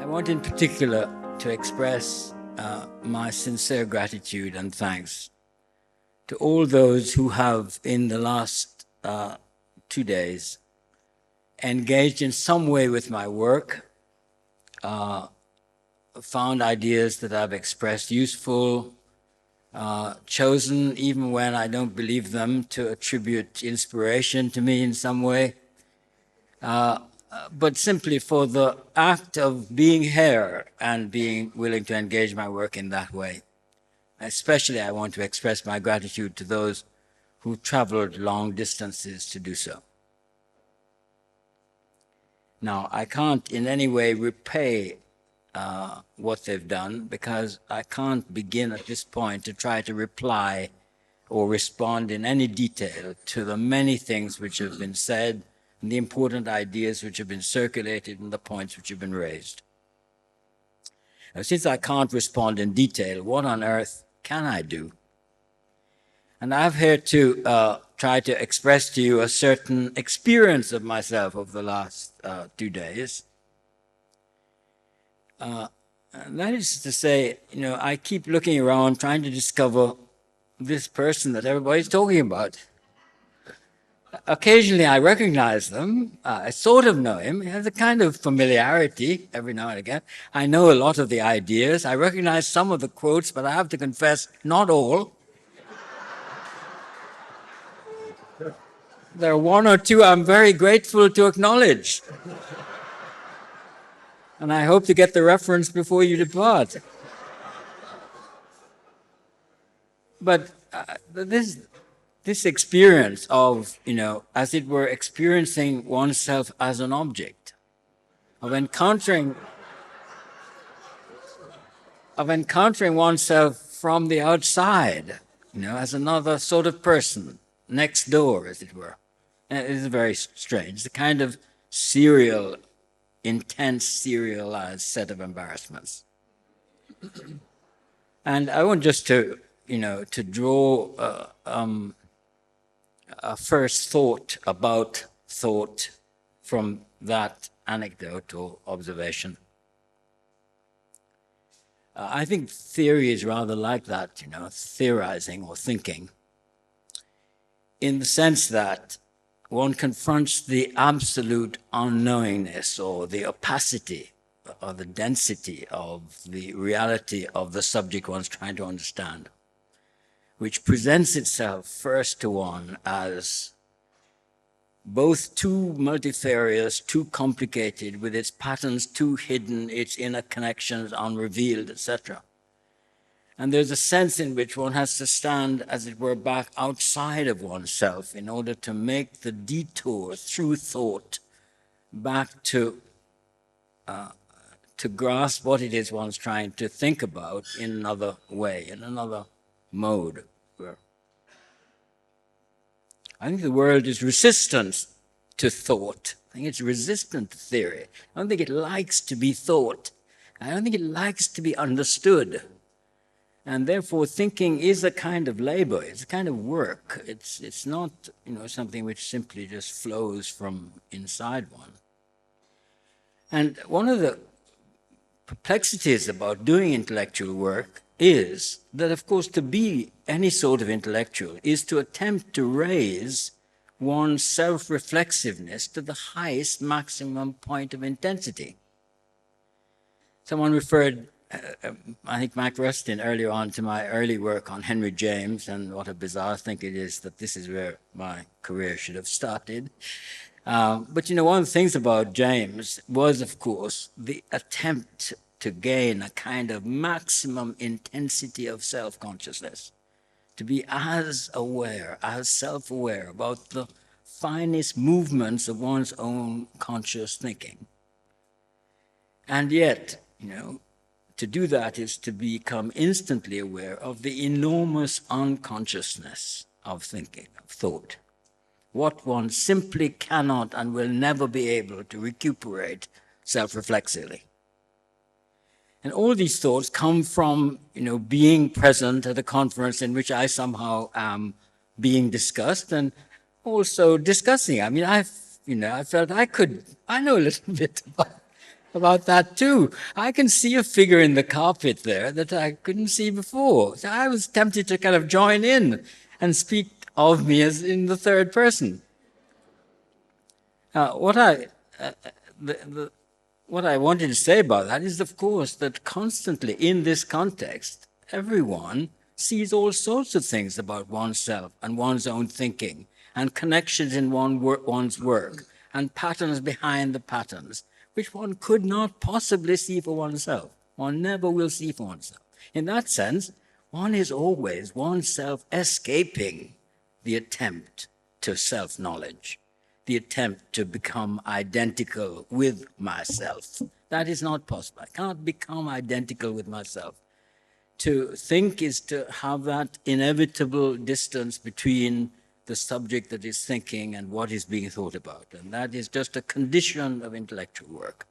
want in particular to express my sincere gratitude and thanks to all those who have, in the last 2 days, engaged in some way with my work, found ideas that I've expressed useful, chosen, even when I don't believe them, to attribute inspiration to me in some way, but simply for the act of being here and being willing to engage my work in that way. Especially, I want to express my gratitude to those who traveled long distances to do so. Now, I can't in any way repay what they've done, because I can't begin at this point to try to reply or respond in any detail to the many things which have been said and the important ideas which have been circulated and the points which have been raised. Now, since I can't respond in detail, what on earth can I do? And I've here to try to express to you a certain experience of myself over the last 2 days. And that is to say, I keep looking around trying to discover this person that everybody's talking about. Occasionally I recognize them. I sort of know him. He has a kind of familiarity every now and again. I know a lot of the ideas. I recognize some of the quotes, but I have to confess, not all. There are one or two I'm very grateful to acknowledge. And I hope to get the reference before you depart. But this experience of, as it were, experiencing oneself as an object, of encountering oneself from the outside, as another sort of person, next door, as it were. And it is very strange. It's a kind of intense serialized set of embarrassments. And I want just to draw a first thought about thought from that anecdote or observation. I think theory is rather like that, theorizing or thinking, in the sense that one confronts the absolute unknowingness or the opacity or the density of the reality of the subject one's trying to understand, which presents itself first to one as both too multifarious, too complicated, with its patterns too hidden, its inner connections unrevealed, etc. And there's a sense in which one has to stand, as it were, back outside of oneself in order to make the detour through thought back to grasp what it is one's trying to think about in another way, in another mode. I think the world is resistant to thought. I think it's resistant to theory. I don't think it likes to be thought. I don't think it likes to be understood. And therefore, thinking is a kind of labor. It's a kind of work. It's not, something which simply just flows from inside one. And one of the perplexities about doing intellectual work is that, of course, to be any sort of intellectual is to attempt to raise one's self-reflexiveness to the highest maximum point of intensity. Someone referred, I think Mac Rustin, earlier on to my early work on Henry James, and what a bizarre thing it is that this is where my career should have started. But one of the things about James was, of course, the attempt to gain a kind of maximum intensity of self-consciousness, to be as aware, as self-aware about the finest movements of one's own conscious thinking. And yet, to do that is to become instantly aware of the enormous unconsciousness of thinking, of thought, what one simply cannot and will never be able to recuperate self-reflexively. And all these thoughts come from, being present at a conference in which I somehow am being discussed and also discussing. I mean, I felt I know a little bit about that too. I can see a figure in the carpet there that I couldn't see before. So I was tempted to kind of join in and speak of me as in the third person. What I what I wanted to say about that is, of course, that constantly in this context, everyone sees all sorts of things about oneself and one's own thinking, and connections in one's work, and patterns behind the patterns, which one could not possibly see for oneself. One never will see for oneself. In that sense, one is always oneself escaping the attempt to self-knowledge, the attempt to become identical with myself. That is not possible. I cannot become identical with myself. To think is to have that inevitable distance between the subject that is thinking and what is being thought about. And that is just a condition of intellectual work.